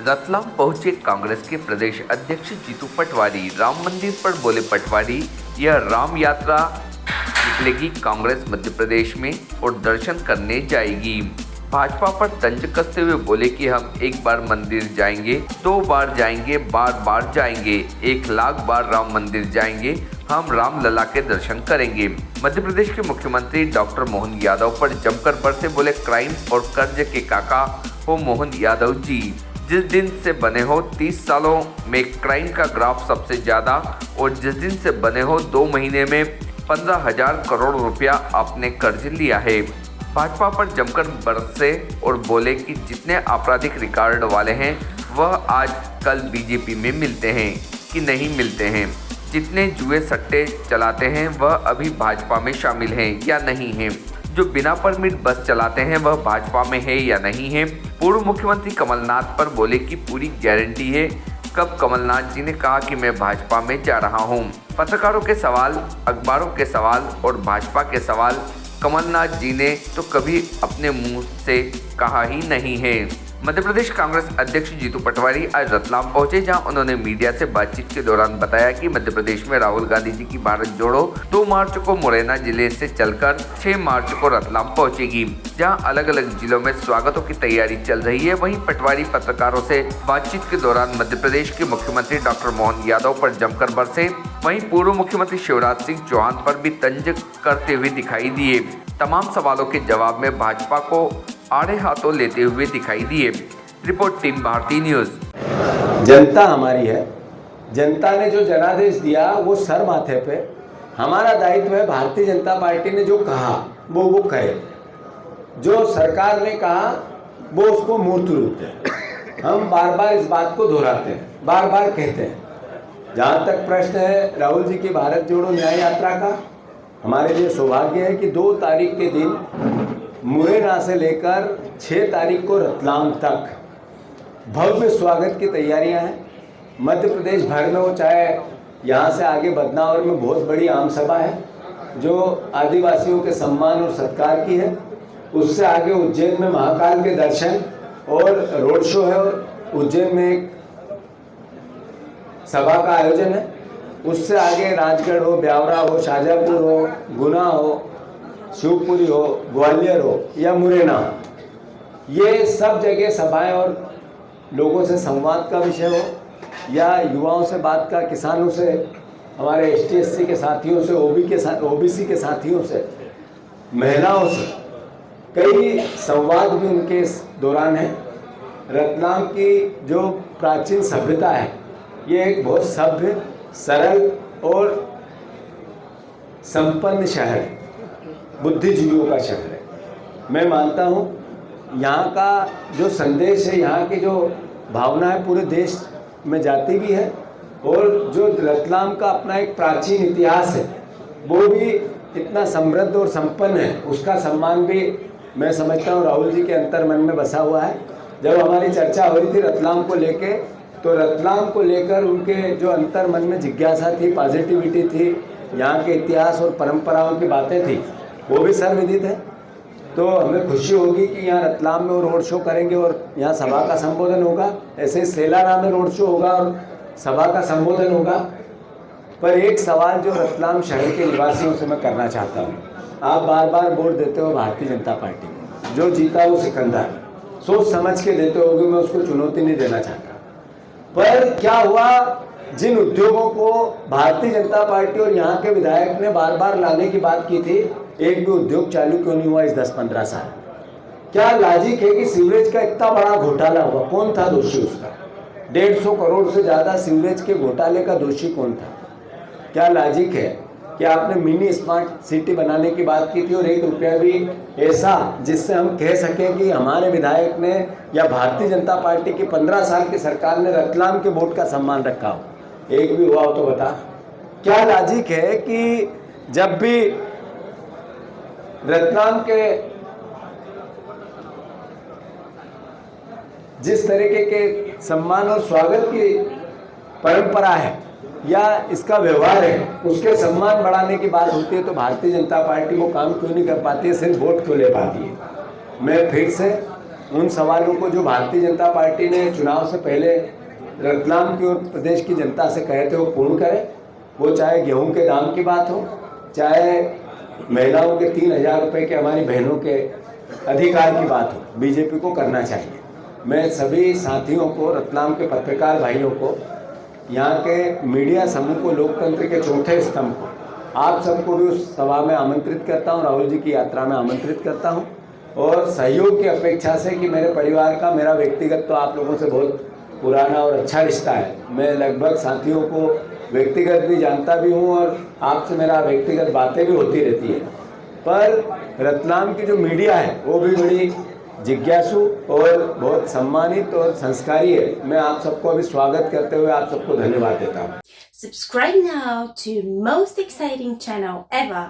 रतलाम पहुंचे कांग्रेस के प्रदेश अध्यक्ष जीतू पटवारी। राम मंदिर पर बोले पटवारी, यह राम यात्रा निकलेगी कांग्रेस मध्य प्रदेश में और दर्शन करने जाएगी। भाजपा पर तंज कसते हुए बोले कि हम एक बार मंदिर जाएंगे, 2 बार जाएंगे, बार बार जाएंगे, 1 लाख बार राम मंदिर जाएंगे, हम राम लला के दर्शन करेंगे। मध्य प्रदेश के मुख्यमंत्री डॉक्टर मोहन यादव पर जमकर बरसे, बोले क्राइम और कर्ज के काका हो मोहन यादव जी। जिस दिन से बने हो 30 सालों में क्राइम का ग्राफ सबसे ज़्यादा और जिस दिन से बने हो 2 महीने में 15,000 करोड़ रुपया आपने कर्ज लिया है। भाजपा पर जमकर बरसे और बोले कि जितने आपराधिक रिकॉर्ड वाले हैं वह आज कल बीजेपी में मिलते हैं कि नहीं मिलते हैं, जितने जुए सट्टे चलाते हैं वह अभी भाजपा में शामिल हैं या नहीं हैं, जो बिना परमिट बस चलाते हैं वह भाजपा में है या नहीं है। पूर्व मुख्यमंत्री कमलनाथ पर बोले कि पूरी गारंटी है। कब कमलनाथ जी ने कहा कि मैं भाजपा में जा रहा हूं? पत्रकारों के सवाल, अखबारों के सवाल और भाजपा के सवाल कमलनाथ जी ने तो कभी अपने मुंह से कहा ही नहीं है। मध्य प्रदेश कांग्रेस अध्यक्ष जीतू पटवारी आज रतलाम पहुंचे, जहां उन्होंने मीडिया से बातचीत के दौरान बताया कि मध्य प्रदेश में राहुल गांधी जी की भारत जोड़ो 2 मार्च को मुरैना जिले से चलकर 6 मार्च को रतलाम पहुंचेगी, जहां अलग अलग जिलों में स्वागतों की तैयारी चल रही है। वहीं पटवारी पत्रकारों से बातचीत के दौरान मध्य प्रदेश के मुख्यमंत्री डॉक्टर मोहन यादव पर जमकर बरसे, वहीं पूर्व मुख्यमंत्री शिवराज सिंह चौहान पर भी तंज करते हुए दिखाई दिए। तमाम सवालों के जवाब में भाजपा को आड़े हाथों लेते हुए दिखाई दिए। Report team Bharti news. जनता हमारी है, जनता ने जो जनादेश दिया वो सर माथे पे। हमारा दायित्व है भारतीय जनता पार्टी ने जो कहा वो करे, जो सरकार ने कहा वो उसको मूर्त रूप दे। हम बार बार इस बात को दोहराते हैं, बार बार कहते हैं। जहाँ तक प्रश्न है राहुल जी की भारत जोड़ो न्याय यात्रा का, हमारे लिए सौभाग्य है कि 2 तारीख के दिन मुरैना से लेकर 6 तारीख को रतलाम तक भव्य स्वागत की तैयारियां हैं। मध्य प्रदेश भर में हो, चाहे यहाँ से आगे बदनावर में बहुत बड़ी आम सभा है जो आदिवासियों के सम्मान और सत्कार की है। उससे आगे उज्जैन में महाकाल के दर्शन और रोड शो है और उज्जैन में एक सभा का आयोजन है। उससे आगे राजगढ़ हो, ब्यावरा हो, शाजापुर हो, गुना हो, शिवपुरी हो, ग्वालियर हो या मुरैना हो, ये सब जगह सभाएं और लोगों से संवाद का विषय हो या युवाओं से बात का, किसानों से, हमारे ST/SC के साथियों से, OBC के साथियों से, महिलाओं से, कई संवाद भी उनके इस दौरान है। रतलाम की जो प्राचीन सभ्यता है ये एक बहुत सभ्य, सरल और संपन्न शहर है, बुद्धिजीवियों का शहर है। मैं मानता हूँ यहाँ का जो संदेश है, यहाँ की जो भावना है पूरे देश में जाती भी है और जो रतलाम का अपना एक प्राचीन इतिहास है वो भी इतना समृद्ध और संपन्न है, उसका सम्मान भी मैं समझता हूँ राहुल जी के अंतर मन में बसा हुआ है। जब हमारी चर्चा हो रही थी रतलाम को लेके, तो रतलाम को लेकर उनके जो अंतर मन में जिज्ञासा थी, पॉजिटिविटी थी, यहाँ के इतिहास और परंपराओं की बातें थी, वो भी सर्वविदित है। तो हमें खुशी होगी कि यहाँ रतलाम में वो रोड शो करेंगे और यहाँ सभा का संबोधन होगा। ऐसे सेलारा में रोड शो होगा और सभा का संबोधन होगा। पर एक सवाल जो रतलाम शहर के निवासियों से मैं करना चाहता हूँ, आप बार बार वोट देते हो भारतीय जनता पार्टी को, जो जीता वो सिकंदर, सोच समझ के देते होगे, मैं उसको चुनौती नहीं देना चाहता। पर क्या हुआ, जिन उद्योगों को भारतीय जनता पार्टी और यहाँ के विधायक ने बार बार लाने की बात की थी, एक भी उद्योग चालू क्यों नहीं हुआ इस 10-15 साल? क्या लॉजिक है कि सीवरेज का इतना बड़ा घोटाला हुआ, कौन था दोषी उसका? 150 करोड़ से ज़्यादा सीवरेज के घोटाले का दोषी कौन था? क्या लॉजिक है कि आपने मिनी स्मार्ट सिटी बनाने की बात की थी और 1 रुपया भी ऐसा जिससे हम कह सकें कि हमारे विधायक ने या भारतीय जनता पार्टी की 15 साल की सरकार ने रतलाम के वोट का सम्मान रखा हो, एक भी हुआ हो तो बता। क्या लॉजिक है कि जब भी रतलाम के जिस तरीके के सम्मान और स्वागत की परंपरा है या इसका व्यवहार है, उसके सम्मान बढ़ाने की बात होती है तो भारतीय जनता पार्टी वो काम क्यों नहीं कर पाती है, सिर्फ वोट क्यों ले पाती है? मैं फिर से उन सवालों को जो भारतीय जनता पार्टी ने चुनाव से पहले रतलाम की और प्रदेश की जनता से कहे थे वो पूर्ण करें। वो चाहे गेहूं के दाम की बात हो, चाहे महिलाओं के 3,000 रुपये के हमारी बहनों के अधिकार की बात हो, बीजेपी को करना चाहिए। मैं सभी साथियों को, रतलाम के पत्रकार भाइयों को, यहाँ के मीडिया समूह को, लोकतंत्र के चौथे स्तंभ को, आप सबको भी उस सभा में आमंत्रित करता हूँ, राहुल जी की यात्रा में आमंत्रित करता हूँ। और सहयोग की अपेक्षा से कि मेरे परिवार का, मेरा व्यक्तिगत तो आप लोगों से बहुत पुराना और अच्छा रिश्ता है। मैं लगभग साथियों को व्यक्तिगत भी जानता भी हूँ और आपसे मेरा व्यक्तिगत बातें भी होती रहती है। पर रतलाम की जो मीडिया है वो भी बड़ी जिज्ञासु और बहुत सम्मानित और संस्कारी है। मैं आप सबको अभी स्वागत करते हुए आप सबको धन्यवाद देता हूँ। Subscribe now to most exciting channel ever.